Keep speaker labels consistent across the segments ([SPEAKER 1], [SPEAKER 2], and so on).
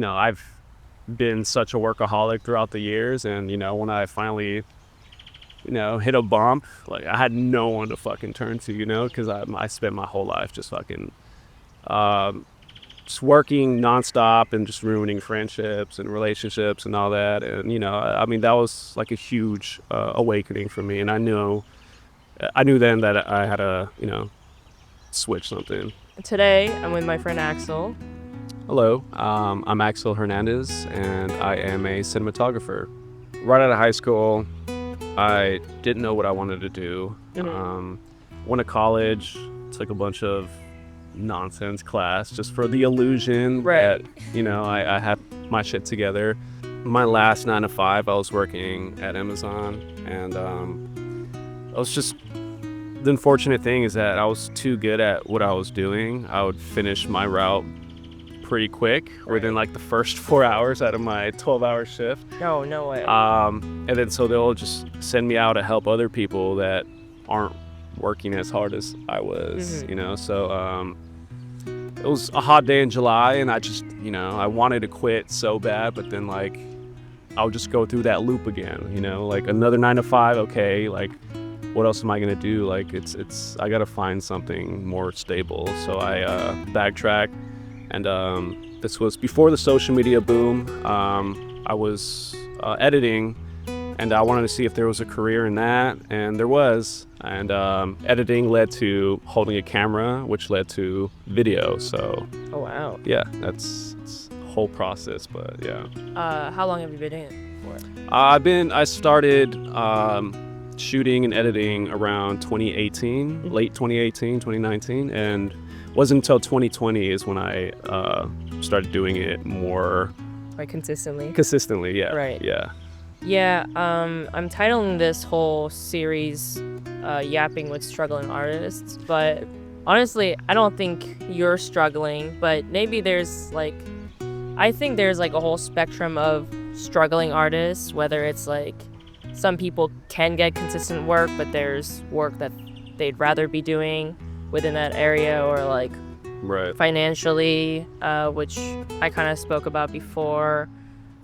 [SPEAKER 1] I've been such a workaholic throughout the years, and when I finally hit a bump, like I had no one to fucking turn to, because I spent my whole life just fucking um, just working nonstop and just ruining friendships and relationships and all that. And I mean, that was like a huge awakening for me, and I knew then that I had to switch something.
[SPEAKER 2] Today, I'm with my friend Axel.
[SPEAKER 1] Hello, I'm Axel Hernandez, and I am a cinematographer. Right out of high school, I didn't know what I wanted to do.
[SPEAKER 2] Mhm.
[SPEAKER 1] Went to college, took a bunch of nonsense class just for the illusion
[SPEAKER 2] Right.
[SPEAKER 1] that I had my shit together. My last 9 to 5, I was working at Amazon, and I was just the unfortunate thing is that I was too good at what I was doing. I would finish my route pretty quick within
[SPEAKER 2] Right.
[SPEAKER 1] like the first 4 hours out of my 12-hour shift.
[SPEAKER 2] No, no way.
[SPEAKER 1] And then so they'll just send me out to help other people that aren't working as hard as I was,
[SPEAKER 2] Mhm.
[SPEAKER 1] So it was a hot day in July, and I just, I wanted to quit so bad, but then like I'll just go through that loop again, like another 9 to 5. Okay, like what else am I gonna do? Like it's I gotta find something more stable. So I backtrack, and this was before the social media boom. I was editing, and I wanted to see if there was a career in that, and there was. And editing led to holding a camera, which led to video. So
[SPEAKER 2] Oh wow.
[SPEAKER 1] yeah, that's it's a whole process, but yeah.
[SPEAKER 2] How long have you been doing it for?
[SPEAKER 1] I started shooting and editing around 2018,
[SPEAKER 2] Mhm.
[SPEAKER 1] late 2018, 2019, and wasn't until 2020 is when I started doing it more
[SPEAKER 2] Like consistently?
[SPEAKER 1] consistently. Yeah,
[SPEAKER 2] Right.
[SPEAKER 1] yeah.
[SPEAKER 2] Yeah. I'm titling this whole series "Yapping with Struggling Artists," but honestly, I don't think you're struggling. But maybe I think there's like a whole spectrum of struggling artists, whether it's like some people can get consistent work, but there's work that they'd rather be doing within that area, or like
[SPEAKER 1] Right.
[SPEAKER 2] financially, which I kind of spoke about before.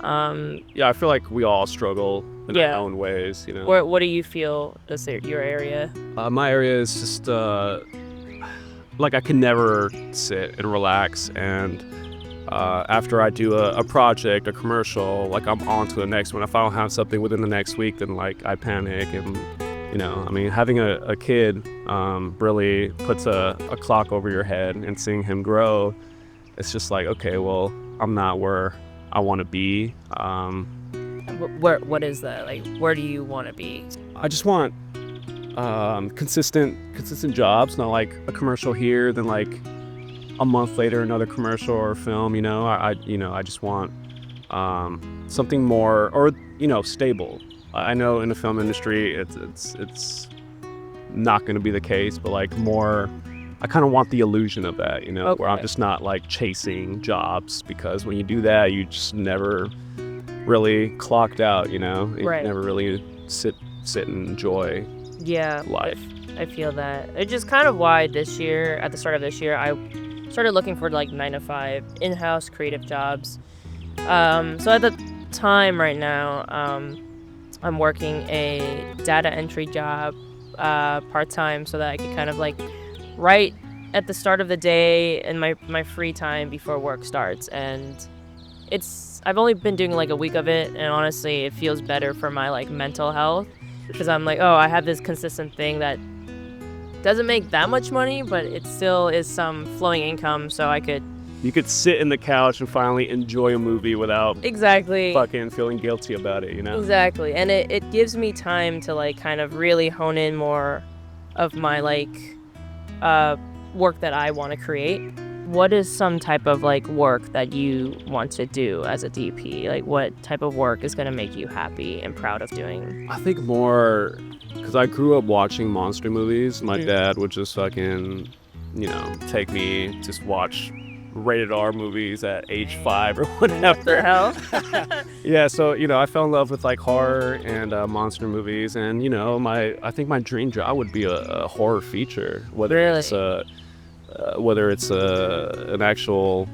[SPEAKER 2] Um,
[SPEAKER 1] Yeah, I feel like we all struggle in our
[SPEAKER 2] yeah.
[SPEAKER 1] own ways.
[SPEAKER 2] What do you feel is your area?
[SPEAKER 1] My area is just like I can never sit and relax, and after I do a project, a commercial, like I'm on to the next one. If I don't have something within the next week, then like I panic. And I mean, having a kid really puts a clock over your head, and seeing him grow, it's just like, okay, well, I'm not where I want to be.
[SPEAKER 2] What is that? Like, where do you want to be?
[SPEAKER 1] I just want consistent jobs, not like a commercial here, then like a month later another commercial or film. I just want something more, or stable. I know in the film industry it's not going to be the case, but like more, I kind of want the illusion of that, where I'm
[SPEAKER 2] Okay.
[SPEAKER 1] just not like chasing jobs, because when you do that you just never really clocked out. You
[SPEAKER 2] Right.
[SPEAKER 1] never really sit and enjoy
[SPEAKER 2] Yeah,
[SPEAKER 1] life.
[SPEAKER 2] I feel that. It's just kind of why this year, at the start of this year, I started looking for like 9 to 5 in-house creative jobs. So at the time right now, I'm working a data entry job, part-time, so that I could kind of like write at the start of the day in my free time before work starts. And I've only been doing like a week of it, and honestly, it feels better for my like mental health, because I'm like, oh, I have this consistent thing that doesn't make that much money, but it still is some flowing income, so I could.
[SPEAKER 1] You could sit in the couch and finally enjoy a movie without
[SPEAKER 2] Exactly.
[SPEAKER 1] fucking feeling guilty about it.
[SPEAKER 2] Exactly. And it gives me time to like kind of really hone in more of my like uh work that I want to create. What is some type of like work that you want to do as a DP? Like, what type of work is going to make you happy and proud of doing?
[SPEAKER 1] I think more because I grew up watching monster movies. My
[SPEAKER 2] Mhm.
[SPEAKER 1] dad would just fucking, take me just watch rated R movies at age 5 or
[SPEAKER 2] What the
[SPEAKER 1] whatever.
[SPEAKER 2] hell?
[SPEAKER 1] Yeah, so I fell in love with like horror and monster movies, and I think my dream job would be a horror feature,
[SPEAKER 2] Really?
[SPEAKER 1] whether it's an actual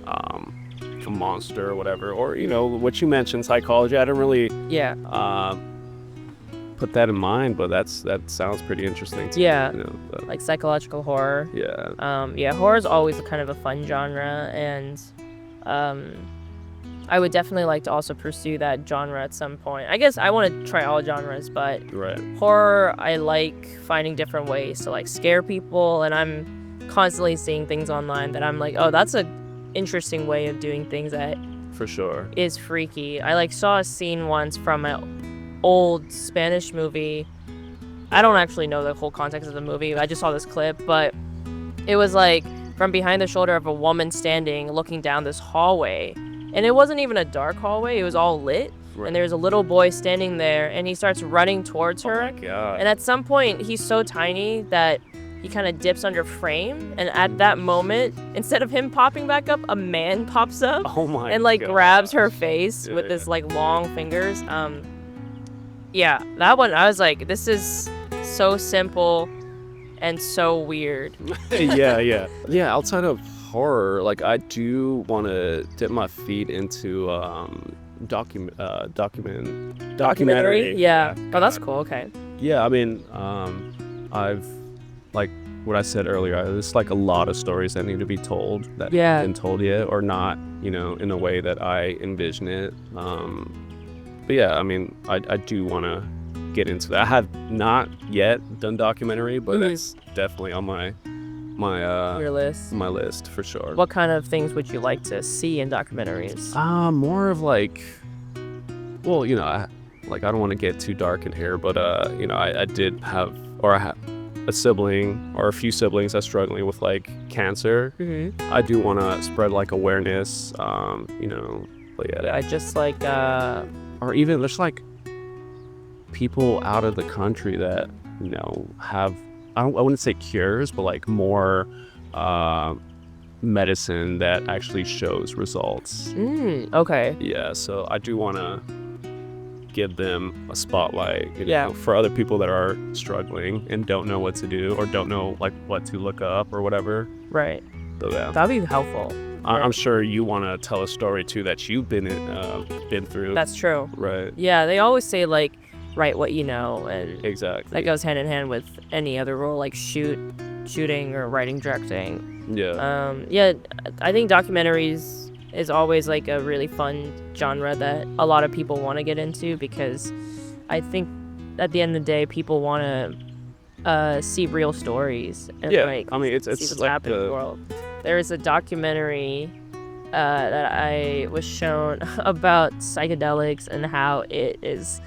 [SPEAKER 1] um, a monster or whatever, or what you mentioned, psychology. I didn't really
[SPEAKER 2] Yeah.
[SPEAKER 1] put that in mind, but that sounds pretty interesting to
[SPEAKER 2] Yeah.
[SPEAKER 1] me, but,
[SPEAKER 2] Like psychological horror.
[SPEAKER 1] yeah.
[SPEAKER 2] Yeah, horror is always kind of a fun genre, and I would definitely like to also pursue that genre at some point. I guess I want to try all genres, but
[SPEAKER 1] Right.
[SPEAKER 2] horror, I like finding different ways to like scare people, and I'm constantly seeing things online that I'm like, oh, that's a interesting way of doing things that
[SPEAKER 1] For sure.
[SPEAKER 2] is freaky. I like saw a scene once from an old Spanish movie. I don't actually know the whole context of the movie. I just saw this clip, but it was like from behind the shoulder of a woman standing looking down this hallway. And it wasn't even a dark hallway, it was all lit.
[SPEAKER 1] Right.
[SPEAKER 2] And there's a little boy standing there, and he starts running towards her.
[SPEAKER 1] Oh my God.
[SPEAKER 2] And at some point, he's so tiny that he kind of dips under frame. And at that moment, instead of him popping back up, a man pops up
[SPEAKER 1] Oh my
[SPEAKER 2] and like
[SPEAKER 1] God.
[SPEAKER 2] grabs her face with
[SPEAKER 1] Yeah.
[SPEAKER 2] his like long fingers. Yeah, that one, I was like, this is so simple and so weird.
[SPEAKER 1] Yeah, outside of horror, like I do want to dip my feet into documentary.
[SPEAKER 2] Yeah. Oh, that's cool. Okay.
[SPEAKER 1] Yeah, I mean, I've like what I said earlier. There's like a lot of stories that need to be told that
[SPEAKER 2] Yeah.
[SPEAKER 1] haven't been told yet, or not, in a way that I envision it. But yeah, I mean, I do want to get into that. I have not yet done documentary, but
[SPEAKER 2] Mhm.
[SPEAKER 1] that's definitely on my
[SPEAKER 2] Your list.
[SPEAKER 1] my list for sure.
[SPEAKER 2] What kind of things would you like to see in documentaries?
[SPEAKER 1] More of like, well, I don't want to get too dark in here, but I did have, or I have a sibling or a few siblings that's struggling with like cancer.
[SPEAKER 2] Mm-hmm.
[SPEAKER 1] I do want to spread like awareness, but yeah,
[SPEAKER 2] I just like,
[SPEAKER 1] or even there's like people out of the country that have, I wouldn't say cures, but like more medicine that actually shows results.
[SPEAKER 2] okay.
[SPEAKER 1] Yeah, so I do want to give them a spotlight,
[SPEAKER 2] Yeah.
[SPEAKER 1] for other people that are struggling and don't know what to do, or don't know like what to look up or whatever.
[SPEAKER 2] Right.
[SPEAKER 1] So yeah,
[SPEAKER 2] That'd be helpful.
[SPEAKER 1] I'm sure you want to tell a story too that you've been through.
[SPEAKER 2] That's true.
[SPEAKER 1] Right.
[SPEAKER 2] Yeah, they always say like, write what you know, and
[SPEAKER 1] Exactly.
[SPEAKER 2] that goes hand in hand with any other role, like shooting or writing, directing.
[SPEAKER 1] Yeah.
[SPEAKER 2] Yeah, I think documentaries is always like a really fun genre that a lot of people want to get into, because I think at the end of the day, people want to see real stories and like
[SPEAKER 1] I mean, it's
[SPEAKER 2] see what's
[SPEAKER 1] like
[SPEAKER 2] happening in the world. There is a documentary that I was shown about psychedelics and how it is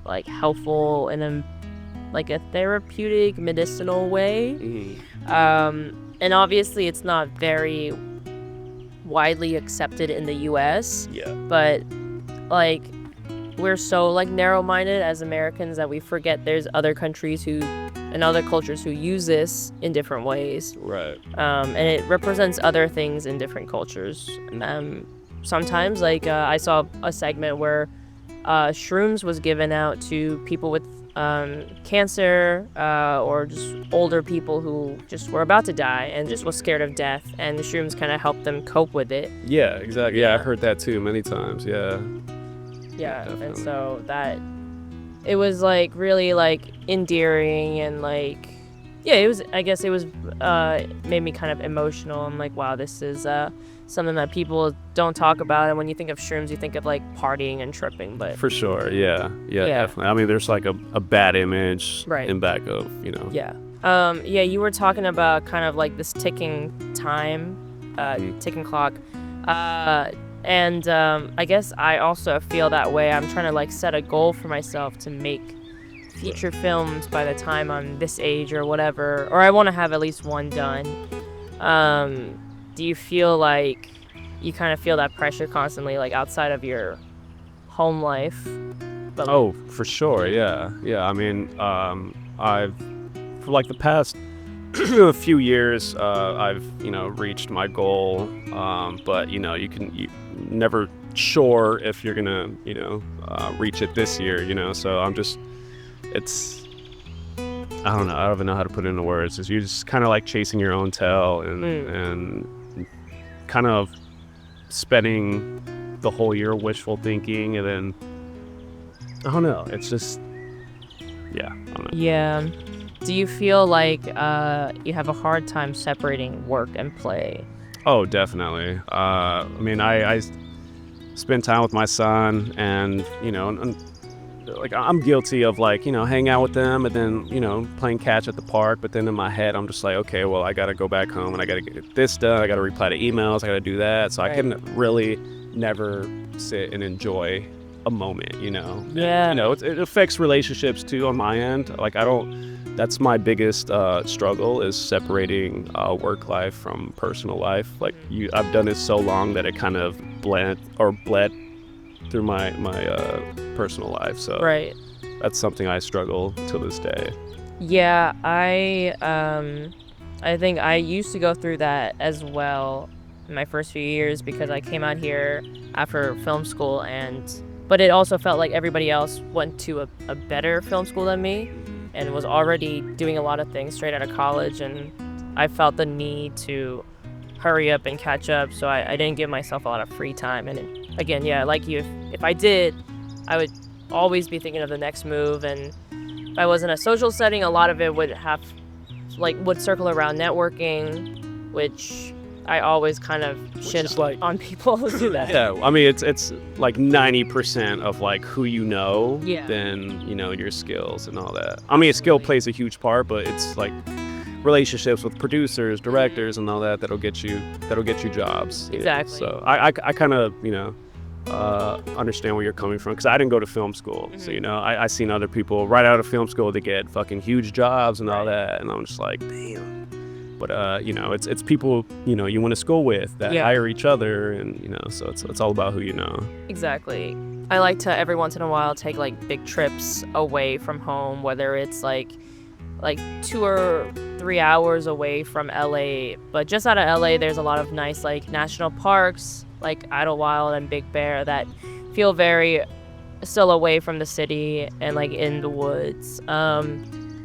[SPEAKER 2] like helpful in a therapeutic medicinal way. And obviously it's not very widely accepted in the US,
[SPEAKER 1] Yeah.
[SPEAKER 2] but like we're so like narrow-minded as Americans that we forget there's other countries and other cultures who use this in different ways.
[SPEAKER 1] Right.
[SPEAKER 2] And it represents other things in different cultures. Sometimes like I saw a segment where shrooms was given out to people with cancer or just older people who just were about to die and just was scared of death, and the shrooms kind of helped them cope with it.
[SPEAKER 1] Yeah, exactly. Yeah, I heard that too many times. Yeah.
[SPEAKER 2] Yeah, and
[SPEAKER 1] Definitely.
[SPEAKER 2] so that it was like really like endearing, and like I guess it was made me kind of emotional. I'm like, wow, this is something that people don't talk about, and when you think of shrooms you think of like partying and tripping, but
[SPEAKER 1] For sure. Yeah. Yeah.
[SPEAKER 2] Yeah.
[SPEAKER 1] Definitely. I mean, there's like a bad image
[SPEAKER 2] Right.
[SPEAKER 1] in back of
[SPEAKER 2] yeah. Yeah, you were talking about kind of like this ticking time, ticking clock. And I guess I also feel that way. I'm trying to like set a goal for myself to make feature films by the time I'm this age or whatever, or I want to have at least one done. Do you feel like you kind of feel that pressure constantly, like outside of your home life? But, like,
[SPEAKER 1] Oh, for sure. Yeah. Yeah. I mean, I've, for like the past few years, I've, reached my goal. But, you never sure if you're going to, reach it this year, so I'm just, I don't know. I don't even know how to put it into words. You're just kind of like chasing your own tail and kind of spending the whole year wishful thinking, and then I don't know. It's just, yeah, I don't know.
[SPEAKER 2] Yeah. Do you feel like you have a hard time separating work and play?
[SPEAKER 1] Oh, definitely. I mean, I spend time with my son, and like I'm guilty of like hanging out with them, and then playing catch at the park. But then in my head, I'm just like, okay, well, I gotta go back home and I gotta get this done. I gotta reply to emails. I gotta do that. So I
[SPEAKER 2] Right.
[SPEAKER 1] can really never sit and enjoy a moment.
[SPEAKER 2] Yeah.
[SPEAKER 1] It affects relationships too on my end. Like I don't. That's my biggest struggle is separating work life from personal life. Like I've done it so long that it kind of bled through my personal life. So
[SPEAKER 2] Right.
[SPEAKER 1] that's something I struggle to this day.
[SPEAKER 2] Yeah, I think I used to go through that as well in my first few years because I came out here after film school but it also felt like everybody else went to a better film school than me and was already doing a lot of things straight out of college, and I felt the need to hurry up and catch up, so I didn't give myself a lot of free time. And again, yeah, like you, if I did, I would always be thinking of the next move, and if I was in a social setting, a lot of it would circle around networking, which I always kind of shit
[SPEAKER 1] is like-
[SPEAKER 2] on people who do that.
[SPEAKER 1] Yeah, I mean it's like 90% of like who you know,
[SPEAKER 2] Yeah.
[SPEAKER 1] than your skills and all that. I mean, skill plays a huge part, but it's like relationships with producers, directors, and all that that'll get you jobs.
[SPEAKER 2] Exactly.
[SPEAKER 1] So I kind of understand where you're coming from because I didn't go to film school, so I seen other people right out of film school to get fucking huge jobs and all that, and I'm just like, damn. But it's people you went to school with that
[SPEAKER 2] Yeah.
[SPEAKER 1] hire each other, and so it's all about who you know.
[SPEAKER 2] Exactly. I like to every once in a while take like big trips away from home, whether it's like 2 or 3 hours away from LA. But just out of LA, there's a lot of nice like national parks like Idlewild and Big Bear that feel very still away from the city and like in the woods.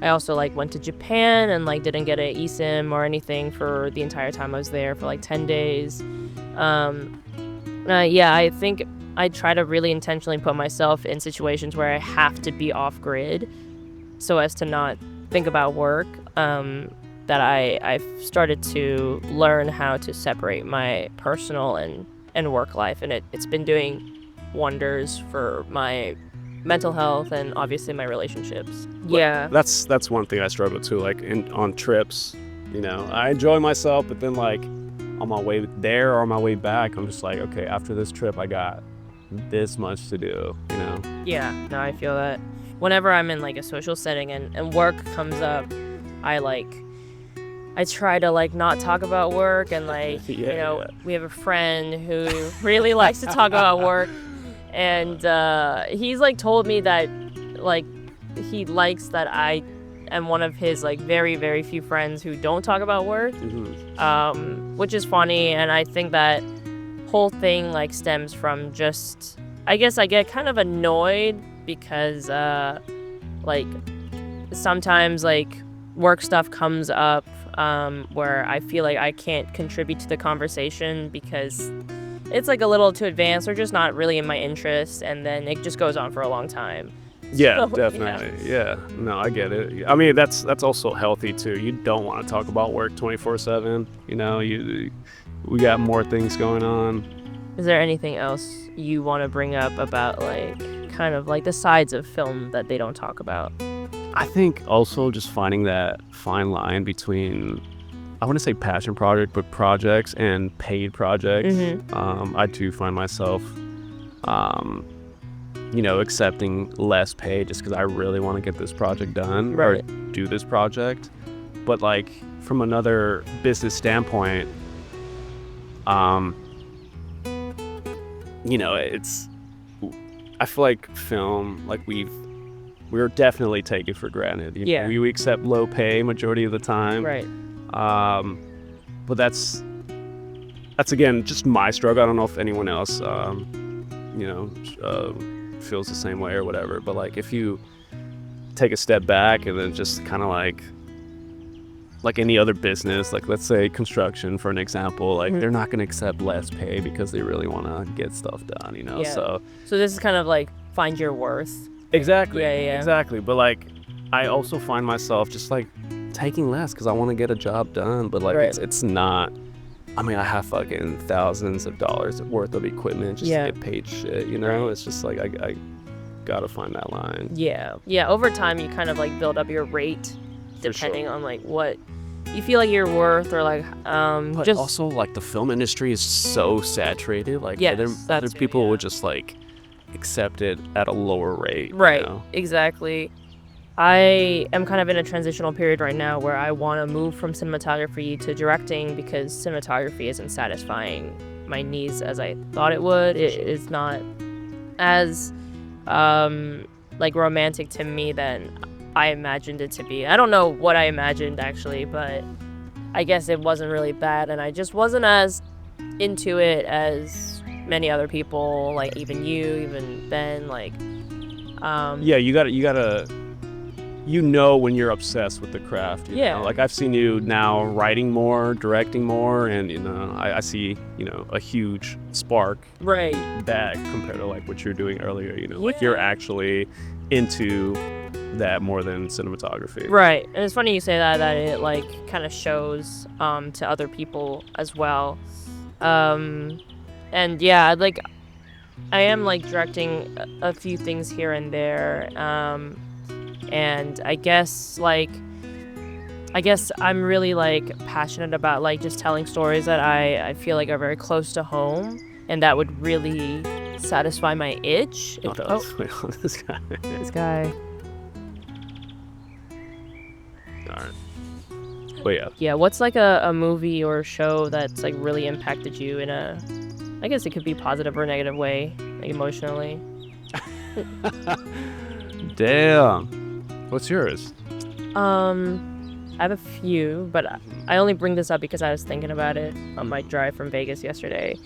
[SPEAKER 2] I also like went to Japan and like didn't get an eSIM or anything for the entire time I was there for like 10 days. Yeah, I think I try to really intentionally put myself in situations where I have to be off grid so as to not think about work. That I've started to learn how to separate my personal and work life, and it's been doing wonders for my mental health and obviously my relationships. Yeah.
[SPEAKER 1] That's one thing I struggle too. Like on trips, I enjoy myself, but then like on my way there or on my way back, I'm just like, okay, after this trip, I got this much to do.
[SPEAKER 2] Yeah, no, I feel that. Whenever I'm in like a social setting and work comes up, I try to like not talk about work, and like
[SPEAKER 1] Yeah.
[SPEAKER 2] we have a friend who really likes to talk about work, and he's like told me that like he likes that I am one of his like very, very few friends who don't talk about work, which is funny. And I think that whole thing like stems from just, I guess I get kind of annoyed because like sometimes like work stuff comes up where I feel like I can't contribute to the conversation because it's like a little too advanced or just not really in my interest, and then it just goes on for a long time.
[SPEAKER 1] Yeah,
[SPEAKER 2] So,
[SPEAKER 1] definitely. Yeah. No, I get it. I mean, that's also healthy too. You don't want to talk about work 24/7. We got more things going on.
[SPEAKER 2] Is there anything else you want to bring up about like kind of like the sides of film that they don't talk about?
[SPEAKER 1] I think also just finding that fine line between, I want to say passion project, but projects and paid projects. I do find myself, accepting less pay just because I really want to get this project done or
[SPEAKER 2] Right.
[SPEAKER 1] do this project. But like from another business standpoint, it's, I feel like film, like we're definitely taken for granted.
[SPEAKER 2] Yeah.
[SPEAKER 1] We accept low pay majority of the time.
[SPEAKER 2] Right.
[SPEAKER 1] But that's again just my struggle. I don't know if anyone else feels the same way or whatever, but like if you take a step back and then just kind of like like any other business, like let's say construction for an example, like they're not going to accept less pay because they really want to get stuff done, you know.
[SPEAKER 2] Yeah.
[SPEAKER 1] So
[SPEAKER 2] this is kind of like find your worth.
[SPEAKER 1] exactly.
[SPEAKER 2] Yeah.
[SPEAKER 1] Exactly. But like I also find myself just like taking less because I want to get a job done, but like
[SPEAKER 2] Right.
[SPEAKER 1] it's not. I mean, I have fucking thousands of dollars worth of equipment just to get paid shit, you know. It's just like I gotta find that line.
[SPEAKER 2] Yeah. Over time, you kind of like build up your rate depending
[SPEAKER 1] sure.
[SPEAKER 2] on like what you feel like you're worth, or like
[SPEAKER 1] But
[SPEAKER 2] just
[SPEAKER 1] also like the film industry is so saturated. Like
[SPEAKER 2] Yes,
[SPEAKER 1] other
[SPEAKER 2] that too,
[SPEAKER 1] people
[SPEAKER 2] yeah.
[SPEAKER 1] would just like accept it at a lower rate.
[SPEAKER 2] right.
[SPEAKER 1] You know?
[SPEAKER 2] Exactly. I am kind of in a transitional period right now where I want to move from cinematography to directing because cinematography isn't satisfying my needs as I thought it would. It is not as like romantic to me than I imagined it to be. I don't know what I imagined actually, but I guess it wasn't really bad, and I just wasn't as into it as many other people, like even you, even Ben, like
[SPEAKER 1] Yeah, you gotta you know when you're obsessed with the craft. You know? Like I've seen you now writing more, directing more, and you know I see, you know, a huge spark
[SPEAKER 2] right.
[SPEAKER 1] back compared to like what you're doing earlier. You know, like you're actually into that more than cinematography.
[SPEAKER 2] Right. And it's funny you say that it like kind of shows to other people as well. And yeah, like I am like directing a few things here and there. And I guess I'm really like passionate about like just telling stories that I feel like are very close to home and that would really satisfy my itch.
[SPEAKER 1] Wait on this guy.
[SPEAKER 2] This guy.
[SPEAKER 1] All right. But yeah.
[SPEAKER 2] Yeah, what's like a movie or show that's like really impacted you in a, I guess it could be positive or negative way, like emotionally?
[SPEAKER 1] Damn. What's yours?
[SPEAKER 2] I have a few, but I only bring this up because I was thinking about it on my drive from Vegas yesterday.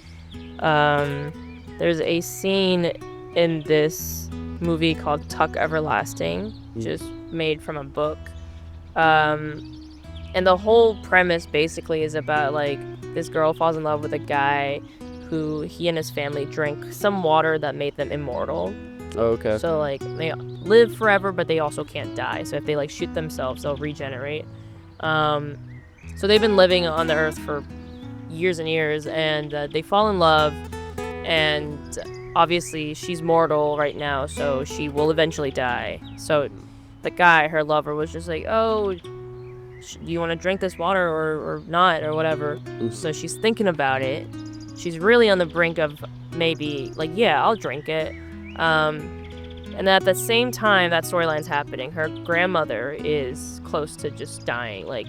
[SPEAKER 2] There's a scene in this movie called Tuck Everlasting, just made from a book. And the whole premise basically is about like this girl falls in love with a guy who he and his family drink some water that made them immortal.
[SPEAKER 1] Oh, okay.
[SPEAKER 2] So like they live forever, but they also can't die. So if they like shoot themselves, they'll regenerate. So they've been living on the earth for years and years, and they fall in love. And obviously she's mortal right now, so she will eventually die. So the guy, her lover, was just like, "Oh, do you want to drink this water or not or whatever?" So she's thinking about it. She's really on the brink of maybe like, yeah, I'll drink it. And at the same time that storyline's happening, her grandmother is close to just dying, like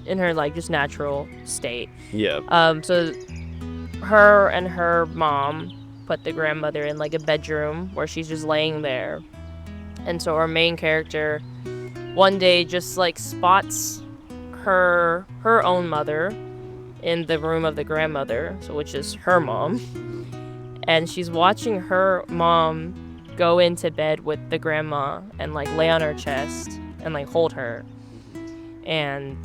[SPEAKER 2] in her like just natural state.
[SPEAKER 1] Yeah.
[SPEAKER 2] So her and her mom put the grandmother in like a bedroom where she's just laying there. And so our main character one day just like spots her own mother in the room of the grandmother, so which is her mom. And she's watching her mom go into bed with the grandma and like lay on her chest and like hold her. And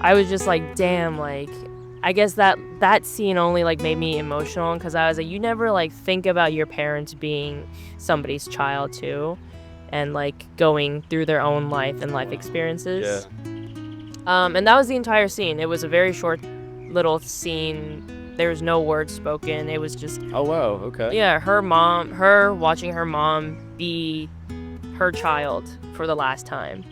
[SPEAKER 2] I was just like, damn, like I guess that scene only like made me emotional because I was like, you never like think about your parents being somebody's child too, and like going through their own life and life experiences.
[SPEAKER 1] Yeah.
[SPEAKER 2] And that was the entire scene. It was a very short little scene. There was no words spoken. It was just,
[SPEAKER 1] Oh wow. Okay.
[SPEAKER 2] yeah, her watching her mom be her child for the last time.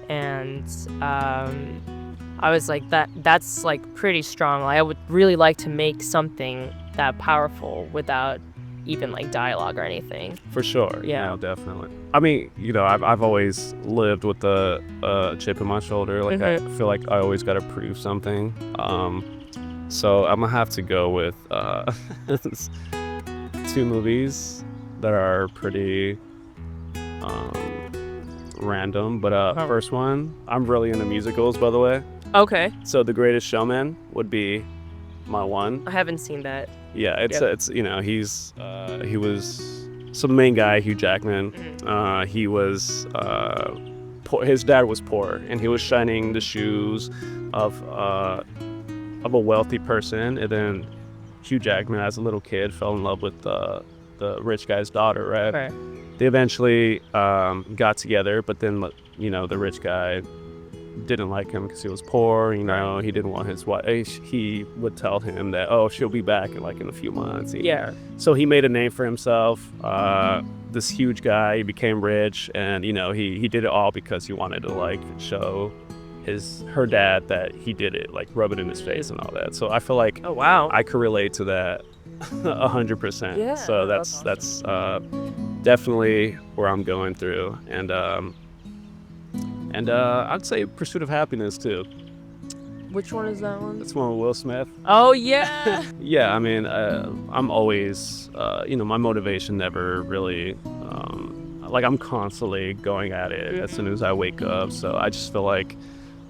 [SPEAKER 2] And I was like, that's like pretty strong. Like, I would really like to make something that powerful without even like dialogue or anything.
[SPEAKER 1] For sure.
[SPEAKER 2] Yeah.
[SPEAKER 1] No, definitely. I mean, you know, I've always lived with a chip in my shoulder. Like I feel like I always got to prove something. So I'm gonna have to go with two movies that are pretty random. But first one, I'm really into musicals, by the way.
[SPEAKER 2] Okay.
[SPEAKER 1] So The Greatest Showman would be my one.
[SPEAKER 2] I haven't seen that.
[SPEAKER 1] Yeah, it's you know, he was some main guy, Hugh Jackman. He was poor. His dad was poor, and he was shining the shoes of a wealthy person. And then Hugh Jackman, as a little kid, fell in love with the rich guy's daughter. Right?
[SPEAKER 2] Right.
[SPEAKER 1] They eventually got together, but then the rich guy didn't like him because he was poor. He didn't want his wife. He would tell him that, oh, she'll be back in a few months.
[SPEAKER 2] Yeah.
[SPEAKER 1] So he made a name for himself. This huge guy, he became rich, and he did it all because he wanted to show her dad that he did it, rub it in his face and all that. So I feel like,
[SPEAKER 2] Oh wow.
[SPEAKER 1] I could relate to that 100%.
[SPEAKER 2] Yeah,
[SPEAKER 1] So
[SPEAKER 2] that's
[SPEAKER 1] that's definitely where I'm going through, and I'd say Pursuit of Happiness too.
[SPEAKER 2] Which one is that one?
[SPEAKER 1] That's one with Will Smith.
[SPEAKER 2] Oh yeah.
[SPEAKER 1] Yeah, I mean, I'm always, my motivation never really, I'm constantly going at it as soon as I wake up. So I just feel like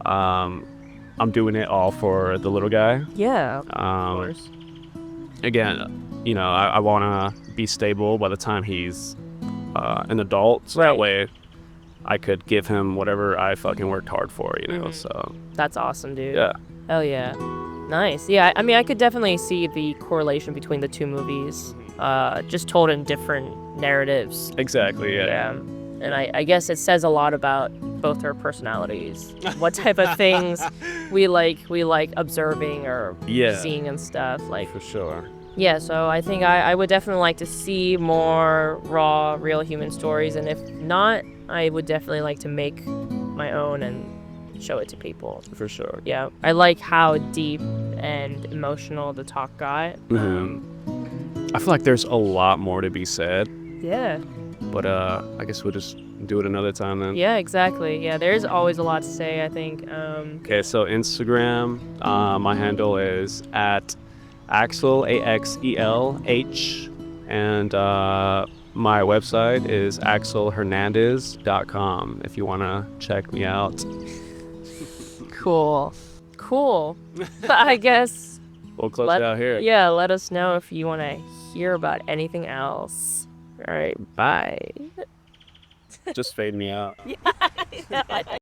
[SPEAKER 1] I'm doing it all for the little guy.
[SPEAKER 2] Yeah. Of course.
[SPEAKER 1] Again, I want to be stable by the time he's an adult. So that
[SPEAKER 2] Right.
[SPEAKER 1] way I could give him whatever I fucking worked hard for, so.
[SPEAKER 2] That's awesome, dude.
[SPEAKER 1] Yeah.
[SPEAKER 2] Hell yeah. Nice. Yeah, I mean, I could definitely see the correlation between the two movies, just told in different narratives.
[SPEAKER 1] Exactly, yeah.
[SPEAKER 2] And I guess it says a lot about both our personalities, what type of things we like observing or
[SPEAKER 1] Yeah.
[SPEAKER 2] seeing and stuff.
[SPEAKER 1] For sure.
[SPEAKER 2] Yeah, so I think I would definitely like to see more raw, real human stories, and if not, I would definitely like to make my own and show it to people.
[SPEAKER 1] For sure.
[SPEAKER 2] Yeah, I like how deep and emotional the talk got.
[SPEAKER 1] I feel like there's a lot more to be said,
[SPEAKER 2] Yeah.
[SPEAKER 1] but I guess we'll just do it another time then.
[SPEAKER 2] Yeah, exactly. Yeah, there's always a lot to say, I think.
[SPEAKER 1] Okay, so Instagram, my handle is at Axel, AXELH, and my website is axelhernandez.com if you want to check me out.
[SPEAKER 2] Cool. I guess,
[SPEAKER 1] We'll close it out here.
[SPEAKER 2] yeah, let us know if you want to hear about anything else. All right, bye.
[SPEAKER 1] Just fade me out.